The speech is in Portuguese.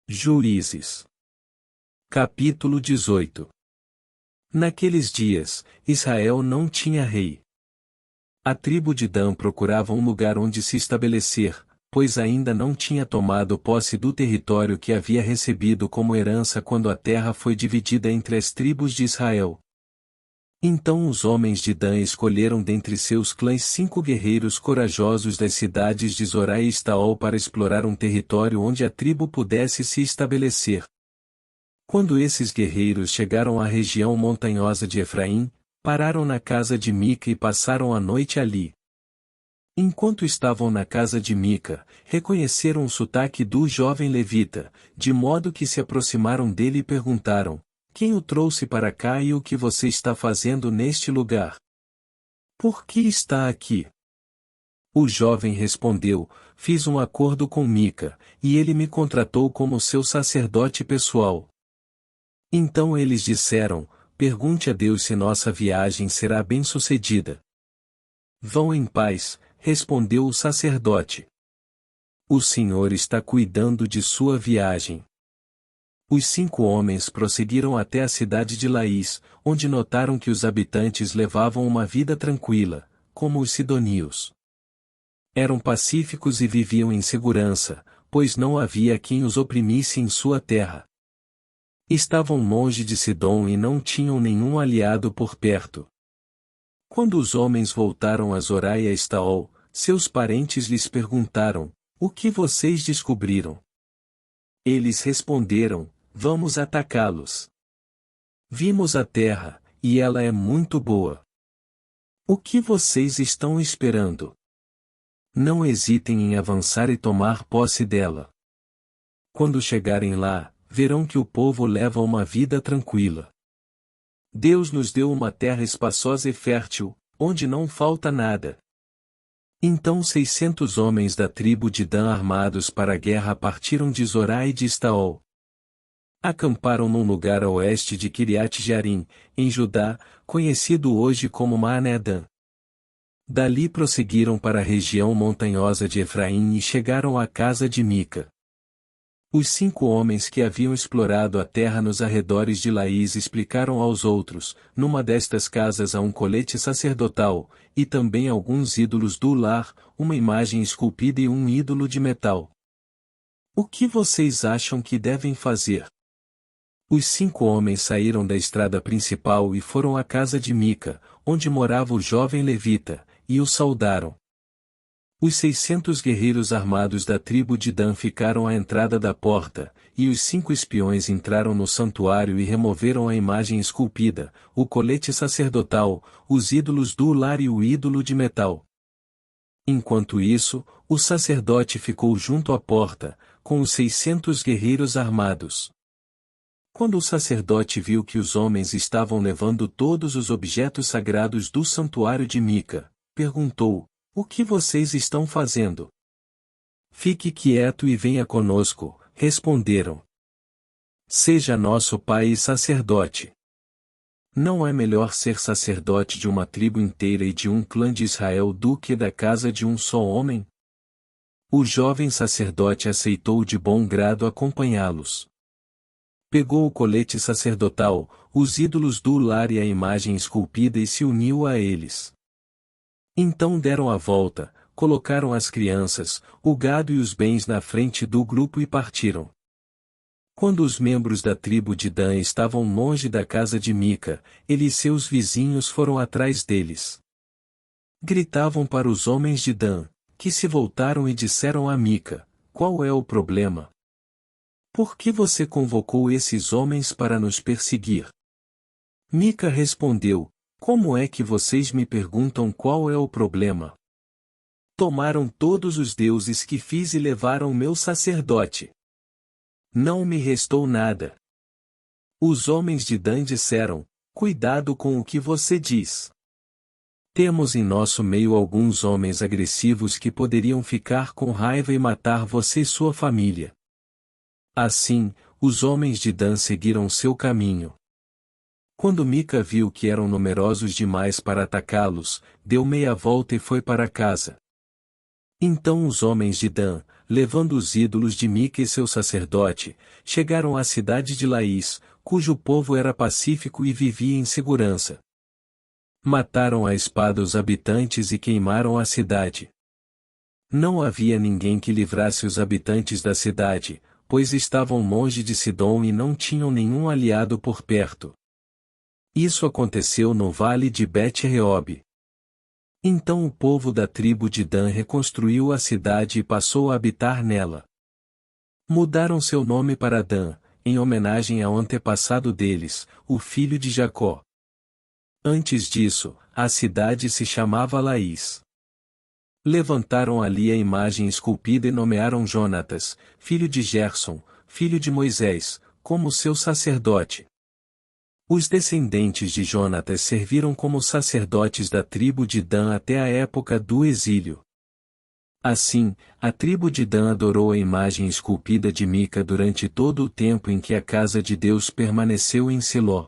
Juízes. Capítulo 18. Naqueles dias, Israel não tinha rei. A tribo de Dan procurava um lugar onde se estabelecer, pois ainda não tinha tomado posse do território que havia recebido como herança quando a terra foi dividida entre as tribos de Israel. Então os homens de Dan escolheram dentre seus clãs 5 guerreiros corajosos das cidades de Zorá e Estaol para explorar um território onde a tribo pudesse se estabelecer. Quando esses guerreiros chegaram à região montanhosa de Efraim, pararam na casa de Mica e passaram a noite ali. Enquanto estavam na casa de Mica, reconheceram o sotaque do jovem levita, de modo que se aproximaram dele e perguntaram: "Quem o trouxe para cá e o que você está fazendo neste lugar? Por que está aqui?" O jovem respondeu: "Fiz um acordo com Mica, e ele me contratou como seu sacerdote pessoal." Então eles disseram: "Pergunte a Deus se nossa viagem será bem-sucedida." "Vão em paz", respondeu o sacerdote. "O Senhor está cuidando de sua viagem." Os 5 homens prosseguiram até a cidade de Laís, onde notaram que os habitantes levavam uma vida tranquila, como os sidonios. Eram pacíficos e viviam em segurança, pois não havia quem os oprimisse em sua terra. Estavam longe de Sidom e não tinham nenhum aliado por perto. Quando os homens voltaram a Zorá e a Estaol, seus parentes lhes perguntaram: "O que vocês descobriram?" Eles responderam: "Vamos atacá-los. Vimos a terra, e ela é muito boa. O que vocês estão esperando? Não hesitem em avançar e tomar posse dela. Quando chegarem lá, verão que o povo leva uma vida tranquila. Deus nos deu uma terra espaçosa e fértil, onde não falta nada." Então 600 homens da tribo de Dan armados para a guerra partiram de Zorá e de Estaol. Acamparam num lugar a oeste de Kiriat-Jearim, em Judá, conhecido hoje como Maané-Dan. Dali prosseguiram para a região montanhosa de Efraim e chegaram à casa de Mica. Os 5 homens que haviam explorado a terra nos arredores de Laís explicaram aos outros: "Numa destas casas há um colete sacerdotal, e também alguns ídolos do lar, uma imagem esculpida e um ídolo de metal. O que vocês acham que devem fazer?" Os 5 homens saíram da estrada principal e foram à casa de Mica, onde morava o jovem levita, e o saudaram. Os 600 guerreiros armados da tribo de Dan ficaram à entrada da porta, e os 5 espiões entraram no santuário e removeram a imagem esculpida, o colete sacerdotal, os ídolos do lar e o ídolo de metal. Enquanto isso, o sacerdote ficou junto à porta, com os 600 guerreiros armados. Quando o sacerdote viu que os homens estavam levando todos os objetos sagrados do santuário de Mica, perguntou: "O que vocês estão fazendo?" "Fique quieto e venha conosco", responderam. "Seja nosso pai e sacerdote." Não é melhor ser sacerdote de uma tribo inteira e de um clã de Israel do que da casa de um só homem? O jovem sacerdote aceitou de bom grado acompanhá-los. Pegou o colete sacerdotal, os ídolos do lar e a imagem esculpida e se uniu a eles. Então deram a volta, colocaram as crianças, o gado e os bens na frente do grupo e partiram. Quando os membros da tribo de Dan estavam longe da casa de Mica, ele e seus vizinhos foram atrás deles. Gritavam para os homens de Dan, que se voltaram e disseram a Mica: "Qual é o problema? Por que você convocou esses homens para nos perseguir?" Mica respondeu: "Como é que vocês me perguntam qual é o problema? Tomaram todos os deuses que fiz e levaram meu sacerdote. Não me restou nada." Os homens de Dan disseram: "Cuidado com o que você diz. Temos em nosso meio alguns homens agressivos que poderiam ficar com raiva e matar você e sua família." Assim, os homens de Dan seguiram seu caminho. Quando Mica viu que eram numerosos demais para atacá-los, deu meia volta e foi para casa. Então os homens de Dan, levando os ídolos de Mica e seu sacerdote, chegaram à cidade de Laís, cujo povo era pacífico e vivia em segurança. Mataram à espada os habitantes e queimaram a cidade. Não havia ninguém que livrasse os habitantes da cidade, pois estavam longe de Sidom e não tinham nenhum aliado por perto. Isso aconteceu no vale de Bet-Reob. Então o povo da tribo de Dan reconstruiu a cidade e passou a habitar nela. Mudaram seu nome para Dan, em homenagem ao antepassado deles, o filho de Jacó. Antes disso, a cidade se chamava Laís. Levantaram ali a imagem esculpida e nomearam Jonatas, filho de Gerson, filho de Moisés, como seu sacerdote. Os descendentes de Jonatas serviram como sacerdotes da tribo de Dan até a época do exílio. Assim, a tribo de Dan adorou a imagem esculpida de Mica durante todo o tempo em que a casa de Deus permaneceu em Siló.